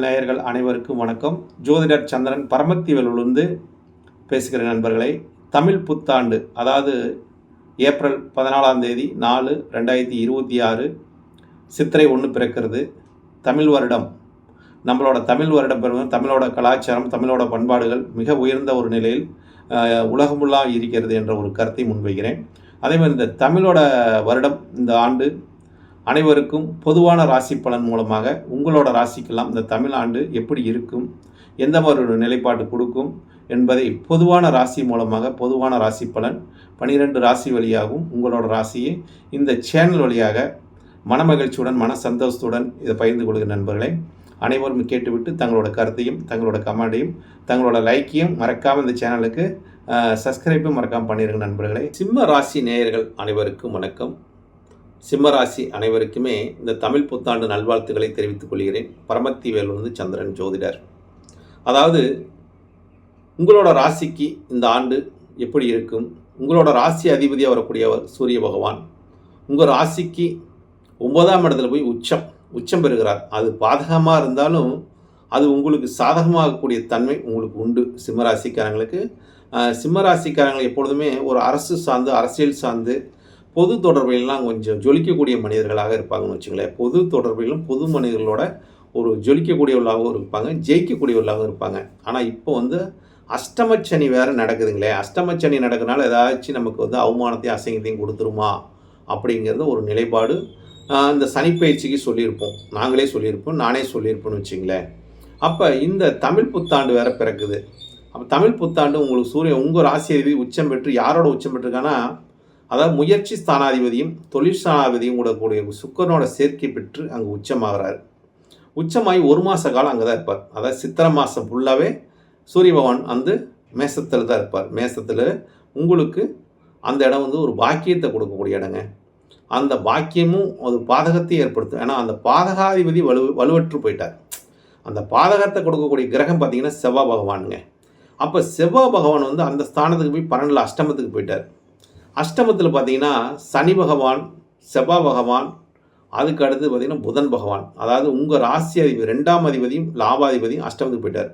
நேயர்கள் அனைவருக்கும் வணக்கம். ஜோதிடர் சந்திரன் பரமத்திவேலிலிருந்து பேசுகிற நண்பர்களை, தமிழ் புத்தாண்டு அதாவது ஏப்ரல் 14ஆம் தேதி 4/2026 சித்திரை 1 பிறக்கிறது. தமிழ் வருடம், நம்மளோட தமிழ் வருடம் பெறுவது, தமிழோட கலாச்சாரம், தமிழோட பண்பாடுகள் மிக உயர்ந்த ஒரு நிலையில் உலகமுள்ளாக இருக்கிறது என்ற ஒரு கருத்தை முன்வைக்கிறேன். அதேமாதிரி இந்த தமிழோட வருடம், இந்த ஆண்டு அனைவருக்கும் பொதுவான ராசி பலன் மூலமாக உங்களோட ராசிக்கெல்லாம் இந்த தமிழ் ஆண்டு எப்படி இருக்கும், எந்த மாதிரி ஒரு நிலைப்பாடு கொடுக்கும் என்பதை பொதுவான ராசி மூலமாக, பொதுவான ராசி பலன் 12 ராசி வழியாகவும் உங்களோட ராசியை இந்த சேனல் வழியாக மனமகிழ்ச்சியுடன், மன சந்தோஷத்துடன் இதை பகிர்ந்து கொள்கிற நண்பர்களை அனைவரும் கேட்டுவிட்டு தங்களோட கருத்தையும், தங்களோட கமெண்டையும், தங்களோட லைக்கையும் மறக்காமல் இந்த சேனலுக்கு சப்ஸ்கிரைப்பும் மறக்காமல் பண்ணிடுங்க நண்பர்களை. சிம்ம ராசி நேயர்கள் அனைவருக்கும் வணக்கம். சிம்மராசி அனைவருக்குமே இந்த தமிழ் புத்தாண்டு நல்வாழ்த்துக்களை தெரிவித்துக் கொள்கிறேன். பரமத்திவேலிலிருந்து சந்திரன் ஜோதிடர். அதாவது உங்களோட ராசிக்கு இந்த ஆண்டு எப்படி இருக்கும், உங்களோட ராசி அதிபதியாக வரக்கூடியவர் சூரிய பகவான் உங்கள் ராசிக்கு 9ஆம் இடத்துல போய் உச்சம் பெறுகிறார். அது பாதகமாக இருந்தாலும் அது உங்களுக்கு சாதகமாகக்கூடிய தன்மை உங்களுக்கு உண்டு. சிம்மராசிக்காரங்களுக்கு எப்பொழுதுமே ஒரு அரசு சார்ந்து, அரசியல் சார்ந்து, பொது தொடர்பிலாம் கொஞ்சம் ஜொலிக்கக்கூடிய மனிதர்களாக இருப்பாங்கன்னு வச்சுங்களேன். பொது தொடர்பிலும் பொது மனிதர்களோட ஒரு ஜொலிக்கக்கூடியவர்களாகவும் இருப்பாங்க, ஜெயிக்கக்கூடியவர்களாகவும் இருப்பாங்க. ஆனால் இப்போ அஷ்டமச்சனி வேறு நடக்குதுங்களே. அஷ்டமச்சனி நடக்கிறனால ஏதாச்சும் நமக்கு அவமானத்தையும் அசிங்கத்தையும் கொடுத்துருமா அப்படிங்கிறது ஒரு நிலைப்பாடு இந்த சனிப்பயிற்சிக்கு சொல்லியிருப்போம், நானே சொல்லியிருப்போம்னு வச்சுங்களேன். அப்போ இந்த தமிழ் புத்தாண்டு வேறு பிறக்குது. அப்போ தமிழ் புத்தாண்டு உங்களுக்கு உங்கள் ராசி அதிபதி உச்சம் பெற்று, யாரோட உச்சம் பெற்றிருக்கான்னா, அதாவது முயற்சி ஸ்தானாதிபதியும் தொழில் ஸ்தானாதிபதியும் கூடக்கூடிய சுக்கரனோட சேர்க்கை பெற்று அங்கே உச்சமாகிறார். உச்சமாகி 1 மாத காலம் அங்கே தான் இருப்பார். அதாவது சித்திரை மாதம் ஃபுல்லாகவே சூரிய பகவான் மேசத்தில் தான் இருப்பார். மேசத்தில் உங்களுக்கு அந்த இடம் ஒரு பாக்கியத்தை கொடுக்கக்கூடிய இடங்க. அந்த பாக்கியமும் அது பாதகத்தை ஏற்படுத்தும். ஏன்னா அந்த பாதகாதிபதி வலுவற்று போயிட்டார். அந்த பாதகத்தை கொடுக்கக்கூடிய கிரகம் பார்த்திங்கன்னா செவ்வாய் பகவானுங்க. அப்போ செவ்வாய் பகவான் அந்த ஸ்தானத்துக்கு போய் 12 அஷ்டமத்துக்கு போயிட்டார். அஷ்டமத்தில் பார்த்திங்கன்னா சனி பகவான், செவ்வாய் பகவான், அதுக்கு அடுத்து பார்த்திங்கன்னா புதன் பகவான். அதாவது உங்கள் ராசி அதிபதி 2ஆம் அதிபதியும் லாபாதிபதியும் அஷ்டமத்துக்கு போயிட்டார்.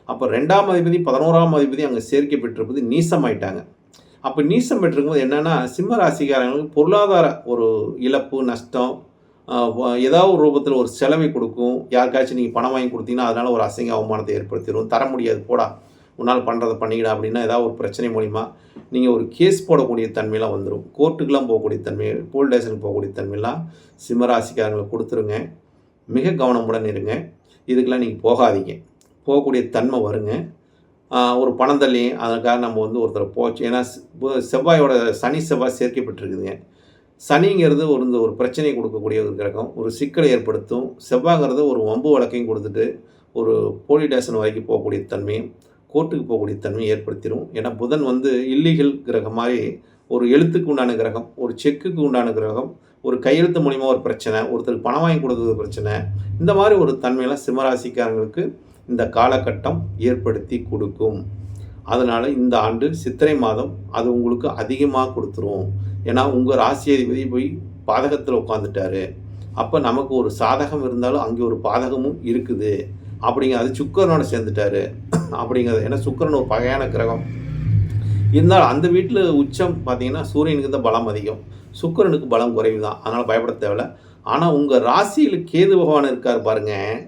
அப்போ 2ஆம் அதிபதி 11ஆம் அதிபதி அங்கே சேர்க்கை பெற்றிருப்பது நீசமாயிட்டாங்க. அப்போ நீசம் பெற்றிருக்கும்போது என்னென்னா, சிம்ம ராசிக்காரங்களுக்கு பொருளாதார ஒரு இழப்பு, நஷ்டம், ஏதாவது ஒரு ரூபத்தில் ஒரு செலவை கொடுக்கும். யாருக்காச்சும் நீங்கள் பணம் வாங்கி கொடுத்தீங்கன்னா அதனால் ஒரு அசிங்க அவமானத்தை ஏற்படுத்திடும். தர முடியாது, போடா உன்னால் பண்ணுறதை பண்ணிக்கிடா அப்படின்னா ஏதாவது ஒரு பிரச்சனை மூலிமா நீங்கள் ஒரு கேஸ் போடக்கூடிய தன்மையெல்லாம் வந்துடும். கோர்ட்டுக்கெலாம் போகக்கூடிய தன்மை, போலீஸ் ஸ்டேஷனுக்கு போகக்கூடிய தன்மையெல்லாம் சிம்மராசிக்காரங்களுக்கு கொடுத்துருங்க. மிக கவனமுடன் இருங்க. இதுக்கெல்லாம் நீங்கள் போகாதீங்க. போகக்கூடிய தன்மை வருங்க. ஒரு பணம் தள்ளி அதுக்காக நம்ம ஒருத்தரை போச்சு. ஏன்னா செவ்வாயோட சனி செவ்வாய் சேர்க்கப்பட்டிருக்குதுங்க. சனிங்கிறது ஒரு பிரச்சனையை கொடுக்கக்கூடிய ஒரு கிரகம், ஒரு சிக்கலை ஏற்படுத்தும். செவ்வாய்ங்கிறது ஒரு வம்பு வழக்கையும் கொடுத்துட்டு ஒரு போலீஸ் ஸ்டேஷன் வரைக்கும் போகக்கூடிய தன்மையும், கோர்ட்டுக்கு போகக்கூடிய தன்மையை ஏற்படுத்திடும். ஏன்னா புதன் இல்லீகல் கிரகம் மாதிரி, ஒரு எழுத்துக்கு உண்டான கிரகம், ஒரு செக்குக்கு உண்டான கிரகம், ஒரு கையெழுத்து மூலிமா ஒரு பிரச்சனை, ஒருத்தருக்கு பணம் வாங்கி கொடுத்தது பிரச்சனை, இந்த மாதிரி ஒரு தன்மையெல்லாம் சிம்மராசிக்காரங்களுக்கு இந்த காலகட்டம் ஏற்படுத்தி கொடுக்கும். அதனால் இந்த ஆண்டு சித்திரை மாதம் அது உங்களுக்கு அதிகமாக கொடுத்துரும். ஏன்னா உங்கள் ராசி அதிபதி போய் பாதகத்தில் உட்காந்துட்டாரு. அப்போ நமக்கு ஒரு சாதகம் இருந்தாலும் அங்கே ஒரு பாதகமும் இருக்குது அது சுக்கரனோட சேர்ந்துட்டாரு அப்படிங்கிறது. ஏன்னா சுக்கரன் ஒரு பகையான கிரகம் இருந்தாலும் அந்த வீட்டில் உச்சம் பார்த்தீங்கன்னா சூரியனுக்கு தான் பலம் அதிகம், சுக்கரனுக்கு பலம் குறைவு தான். அதனால் பயப்பட தேவையில்லை. ஆனால் உங்கள் ராசியில் கேது பகவான் இருக்கார் பாருங்கள்.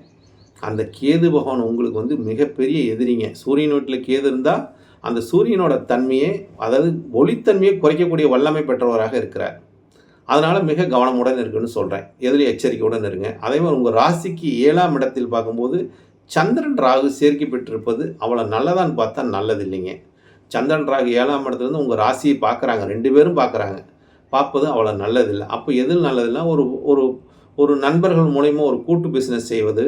அந்த கேது பகவான் உங்களுக்கு மிகப்பெரிய எதிரிங்க. சூரியன் வீட்டில் கேது இருந்தால் அந்த சூரியனோட தன்மையை, அதாவது ஒளித்தன்மையை குறைக்கக்கூடிய வல்லமை பெற்றவராக இருக்கிறார். அதனால் மிக கவனமுடன் இருக்குன்னு சொல்கிறேன். எதில் எச்சரிக்கையுடன் இருங்க. அதே மாதிரி உங்கள் ராசிக்கு 7ஆம் இடத்தில் பார்க்கும்போது சந்திரன் ராகு சேர்க்கை பெற்றிருப்பது அவ்வளோ நல்லதான்னு பார்த்தா நல்லது இல்லைங்க. சந்திரன் ராகு 7ஆம் இடத்துலேருந்து உங்கள் ராசியை பார்க்குறாங்க, 2 பேரும் பார்ப்பது அவ்வளோ நல்லதில்லை. அப்போ எதில் நல்லதில்லை, ஒரு நண்பர்கள் மூலயமா ஒரு கூட்டு பிஸ்னஸ் செய்வது,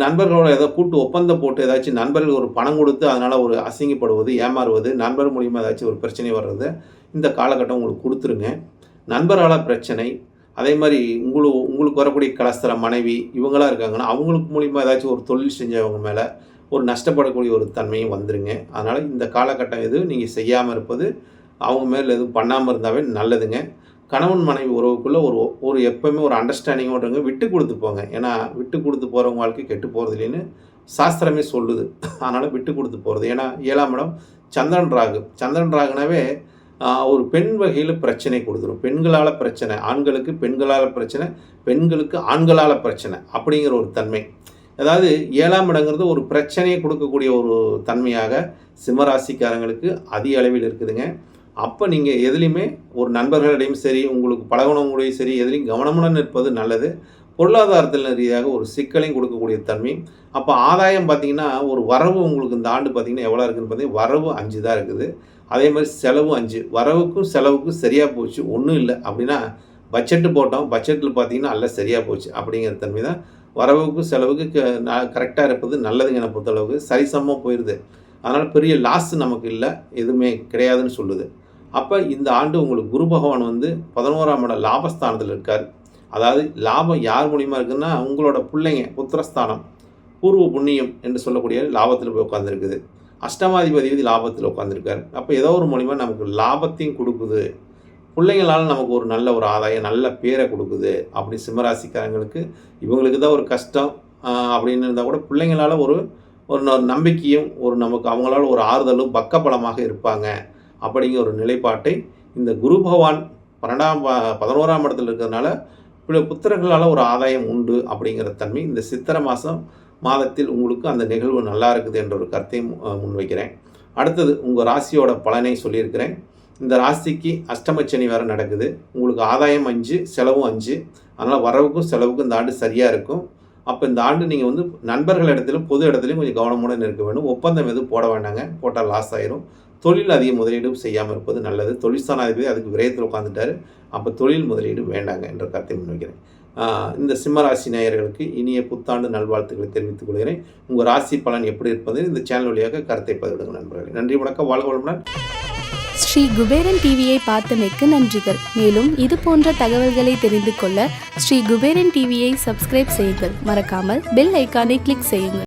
நண்பர்களோட ஏதோ கூட்டு ஒப்பந்தம் போட்டு ஏதாச்சும் நண்பர்கள் ஒரு பணம் கொடுத்து அதனால் ஒரு அசிங்கப்படுவது, ஏமாறுவது, நண்பர் மூலிமா ஏதாச்சும் ஒரு பிரச்சனை வர்றது இந்த காலகட்டம் உங்களுக்கு கொடுத்துருங்க. நண்பர்களால் பிரச்சனை, அதே மாதிரி உங்களுக்கு வரக்கூடிய கலஸ்தர மனைவி இவங்களாம் இருக்காங்கன்னா அவங்களுக்கு மூலிமா ஏதாச்சும் ஒரு தொழில் செஞ்சவங்க மேலே ஒரு நஷ்டப்படக்கூடிய ஒரு தன்மையும் வந்துருங்க. அதனால் இந்த காலகட்டம் நீங்கள் செய்யாமல் இருப்பது, அவங்க மேலே எதுவும் பண்ணாமல் இருந்தாவே நல்லதுங்க. கணவன் மனைவி உறவுக்குள்ளே ஒரு ஒரு எப்பவுமே ஒரு அண்டர்ஸ்டாண்டிங்கோடுங்க, விட்டு கொடுத்து போங்க. ஏன்னா விட்டு கொடுத்து போகிறவங்க வாழ்க்கை கெட்டு போகிறது இல்லைன்னு சாஸ்திரமே சொல்லுது. அதனால் விட்டு கொடுத்து போகிறது. ஏன்னா 7ஆம் இடம் சந்திரன் ராகு. சந்திரன் ராகுனாவே ஒரு பெண் வகையில் பிரச்சனை கொடுத்துரும். பெண்களால் பிரச்சனை, ஆண்களுக்கு பெண்களால் பிரச்சனை, பெண்களுக்கு ஆண்களால் பிரச்சனை அப்படிங்கிற ஒரு தன்மை. அதாவது 7ஆம் இடங்கிறது ஒரு பிரச்சனையை கொடுக்கக்கூடிய ஒரு தன்மையாக சிம்மராசிக்காரங்களுக்கு அதிக அளவில் இருக்குதுங்க. அப்போ நீங்கள் எதுலேயுமே ஒரு நண்பர்களிடையும் சரி, உங்களுக்கு பழகுனவங்களையும் சரி, எதுலேயும் கவனமுடன் இருப்பது நல்லது. பொருளாதாரத்தில் ரீதியாக ஒரு சிக்கலையும் கொடுக்கக்கூடிய தன்மை. அப்போ ஆதாயம் பார்த்தீங்கன்னா, ஒரு வரவு உங்களுக்கு இந்த ஆண்டு பார்த்தீங்கன்னா எவ்வளோ இருக்குதுன்னு பார்த்தீங்கன்னா, வரவு 5 தான் இருக்குது. அதே மாதிரி செலவு 5. வரவுக்கும் செலவுக்கும் சரியாக போச்சு, ஒன்றும் இல்லை அப்படின்னா பட்ஜெட்டு போட்டோம், பட்ஜெட்டில் பார்த்தீங்கன்னா எல்லாம் சரியாக போச்சு அப்படிங்கிற தன்மை தான். வரவுக்கும் செலவுக்கு கரெக்டாக இருப்பது நல்லதுங்க. என்னை பொறுத்தளவுக்கு சரிசமமாக போயிடுது. அதனால் பெரிய லாஸ் நமக்கு இல்லை, எதுவுமே கிடையாதுன்னு சொல்லுது. அப்போ இந்த ஆண்டு உங்களுக்கு குரு பகவான் வந்து 11ஆம் இடம் லாபஸ்தானத்தில் இருக்கார். அதாவது லாபம் யார் மூலியமாக இருக்குதுன்னா, உங்களோட பிள்ளைங்க, புத்திரஸ்தானம், பூர்வ புண்ணியம் என்று சொல்லக்கூடிய லாபத்தில் போய் உட்காந்துருக்குது. அஷ்டமாதிபதி லாபத்தில் உட்காந்துருக்கார். அப்போ ஏதோ ஒரு மூலிமா நமக்கு லாபத்தையும் கொடுக்குது. பிள்ளைங்களால் நமக்கு ஒரு நல்ல ஒரு ஆதாயம், நல்ல பேரை கொடுக்குது. அப்படி சிம்மராசிக்காரங்களுக்கு இவங்களுக்கு தான் ஒரு கஷ்டம் அப்படின்னு இருந்தால் கூட பிள்ளைங்களால் ஒரு ஒரு நம்பிக்கையும், ஒரு நமக்கு அவங்களால ஒரு ஆறுதலும், பக்கபலமாக இருப்பாங்க அப்படிங்கிற ஒரு நிலைப்பாட்டை இந்த குரு பகவான் 11ஆம் இடத்துல இருக்கிறதுனால புத்திரர்களால் ஒரு ஆதாயம் உண்டு அப்படிங்கிற தன்மை இந்த சித்திரை மாதத்தில் உங்களுக்கு அந்த நிகழ்வு நல்லா இருக்குது என்ற ஒரு கருத்தையும் முன்வைக்கிறேன். அடுத்தது உங்கள் ராசியோட பலனை சொல்லியிருக்கிறேன். இந்த ராசிக்கு அஷ்டமச்சனி வேறு நடக்குது. உங்களுக்கு ஆதாயம் 5, செலவும் 5. அதனால் வரவுக்கும் செலவுக்கும் இந்த ஆண்டு சரியாக இருக்கும். அப்போ இந்த ஆண்டு நீங்கள் வந்து நண்பர்கள் இடத்திலும் பொது இடத்துலையும் கொஞ்சம் கவனமுடன் இருக்க வேண்டும். ஒப்பந்தம் எதுவும் போட வேண்டாங்க, போட்டால் லாஸ் ஆயிரும். தொழில் அதிக முதலீடும் செய்யாமல் இருப்பது நல்லது. தொழிற்சானாதிபதி அதுக்கு விரயத்தில் உட்காந்துட்டார். அப்போ தொழில் முதலீடு வேண்டாங்க என்ற கருத்தை முன்வைக்கிறேன். இந்த சிம்மராசி நேயர்களுக்கு இனிய புத்தாண்டு நல்வாழ்த்துக்களை தெரிவித்துக் கொள்கிறேன். உங்கள் ராசி பலன் எப்படி இருப்பது இந்த சேனல் வழியாக கருத்தை பதிவிடுங்க நண்பர்களே. நன்றி, வணக்கம், வாழ்க வளமுடன். ஸ்ரீ குபேரன் டிவியை பார்த்தமைக்கு நன்றிகள். மேலும் இது போன்ற தகவல்களை தெரிந்து கொள்ள ஸ்ரீ குபேரன் டிவியை சப்ஸ்கிரைப் செய்யுங்கள். மறக்காமல் பெல் ஐக்கானை கிளிக் செய்யுங்கள்.